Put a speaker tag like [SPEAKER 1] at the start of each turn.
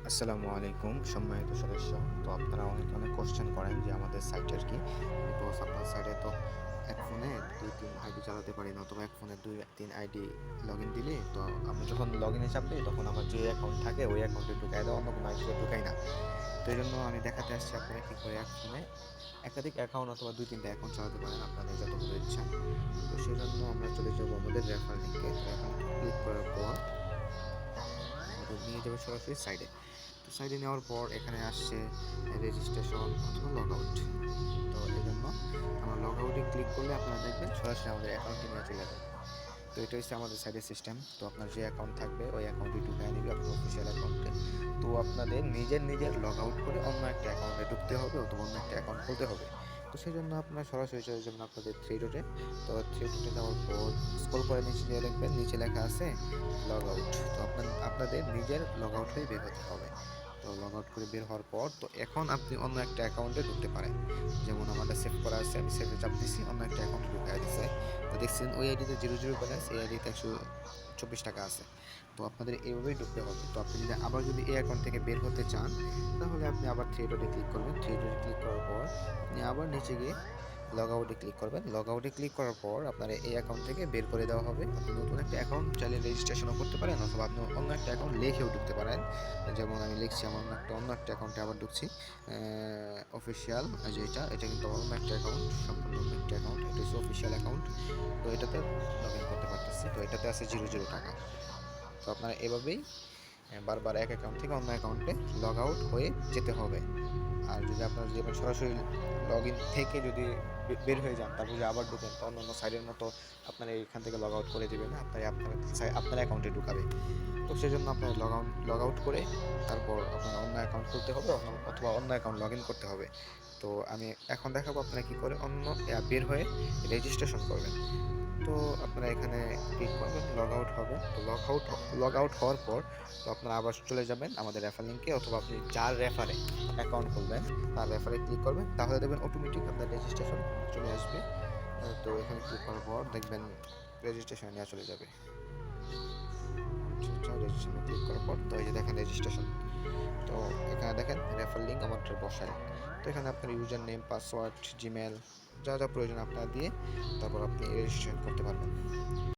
[SPEAKER 1] আসসালামু আলাইকুম সম্মানিত সদস্য। তো আপনারা অনেক কোয়েশ্চেন করেন যে আমাদের সাইটের কি? বিকজ আপনার সাইটে তো এক ফোনে ২-৩ আইডি চালাতে পারি না, অথবা এক ফোনে ২-৩ আইডি লগইন দিলে তো আমি যখন লগইনে চাপ দিই তখন আমার যে অ্যাকাউন্ট থাকে ওই অ্যাকাউন্টে ঢুকায় দেয়, অন্য কোনো আইডিতে ঢুকাই না। তো এইজন্য আমি দেখাতে আসছি আপনারা কি করে এক ফোনে একাধিক অ্যাকাউন্ট অথবা ২-৩ টা অ্যাকাউন্ট চালাতে পারেন আপনাদের যতগুলো ইচ্ছা। তো সেজন্য আমরা চলে যাবো আমাদের রেফার লিংকে। তো রেফার লিংকে ক্লিক করার পর আমাদের নিয়ে যাবে সরাসরি সাইডে। তো সাইডে নেওয়ার পর এখানে আসছে রেজিস্ট্রেশন অথবা লগ আউট। তো এই জন্য আমরা লগ আউটে ক্লিক করলে আপনারা দেখবেন সরাসরি আমাদের অ্যাকাউন্টে নিয়ে চলে যাবে। তো এটা হচ্ছে আমাদের সাইডের সিস্টেম। তো আপনার যে অ্যাকাউন্ট থাকবে ওই অ্যাকাউন্টে ঢুকায় নিবে আপনার অফিসিয়াল অ্যাকাউন্টে। তো আপনাদের নিজের লগ আউট করে অন্য একটা অ্যাকাউন্টে ঢুকতে হবে অথবা অন্য একটা অ্যাকাউন্ট খুলতে হবে। তো সেজন্য আপনারা সরাসরি চলে যাবেন আপনাদের থ্রি ডটে। তো থ্রি ডটে যাওয়ার পর স্ক্রল করে নিচে যেয়ে দেখবেন নিচে লেখা আছে লগ আউট। তো আপনাদের নিজের লগ আউট হয়ে বের হতে হবে। তো লগ আউট করে বের হওয়ার পর তো এখন আপনি অন্য একটা অ্যাকাউন্টে ঢুকতে পারেন। যেমন আমারটা সেভ করা আছে, আমি সেভে চাপ দিছি, অন্য একটা অ্যাকাউন্টে ঢুকায় দিছে। তো দেখছেন ওই আইডিতে 0 ব্যালেন্স, এই আইডিতে 124 টাকা আছে। তো আপনাদের এভাবেই ঢুকতে হবে। তো আপনি যদি আবার এই অ্যাকাউন্ট থেকে বের হতে চান তাহলে আপনি আবার থ্রি ডটে ক্লিক করবেন। থ্রি ডটে ক্লিক করার পর আপনি আবার নিচে গিয়ে লগ আউটে ক্লিক করবেন। লগ আউটে ক্লিক করার পর আপনার এই অ্যাকাউন্ট থেকে বের করে দেওয়া হবে। আপনি নতুন একটা অ্যাকাউন্ট চাইলে রেজিস্ট্রেশনও করতে পারেন অথবা আপনি অন্য একটা অ্যাকাউন্ট লিখেও ঢুকতে পারেন। যেমন আমি লিখছি আমার অন্য একটা অ্যাকাউন্টে আবার ঢুকছি। অফিসিয়াল যে এটা কিন্তু আমার অন্য একটা অ্যাকাউন্ট, সম্পূর্ণ অন্য একটা অ্যাকাউন্ট। এটা হচ্ছে অফিসিয়াল অ্যাকাউন্ট। তো এটাতে লগ ইন করতে পারতেছি। তো এটাতে আছে 0 টাকা। তো আপনারা এভাবেই বারবার এক অ্যাকাউন্ট থেকে অন্য অ্যাকাউন্টে লগ আউট হয়ে যেতে হবে। আর যদি আপনারা যদি এবার সরাসরি লগ ইন থেকে যদি বের হয়ে যান তারপর যদি আবার ঢুকেন তো অন্যান্য সাইটের মতো আপনার এখান থেকে লগ আউট করে দেবে না, আপনার অ্যাকাউন্টে ঢুকাবে। তো সেজন্য আপনার লগ আউট করে তারপর আপনার অন্য অ্যাকাউন্ট খুলতে হবে অথবা অন্য অ্যাকাউন্ট লগ ইন করতে হবে। তো আমি এখন দেখাবো আপনারা কী করে অন্য বের হয়ে রেজিস্ট্রেশন করবেন। তো আপনারা এখানে ক্লিক করবেন, লগ আউট হবে। তো লগ আউট হওয়ার পর তো আপনারা আবার চলে যাবেন আমাদের রেফার লিংকে, অথবা আপনি যার রেফারে অ্যাকাউন্ট খুলবেন তার রেফারে ক্লিক করবেন, তাহলে দেখবেন অটোমেটিক আপনার রেজিস্ট্রেশন চলে আসবে। তো এখানে ক্লিক করার পর দেখবেন রেজিস্ট্রেশন নেওয়া চলে যাবে। আচ্ছা, রেজিস্ট্রেশনে ক্লিক করার পর তো এই যে দেখেন রেজিস্ট্রেশন। তো এখানে দেখেন রেফার লিংক আমারটা বসায়। তো এখানে আপনার ইউজার নেম, পাসওয়ার্ড, জিমেল যা প্রয়োজন আপনারা দিয়ে তারপর আপনি রেজিস্ট্রেশন করতে পারবেন।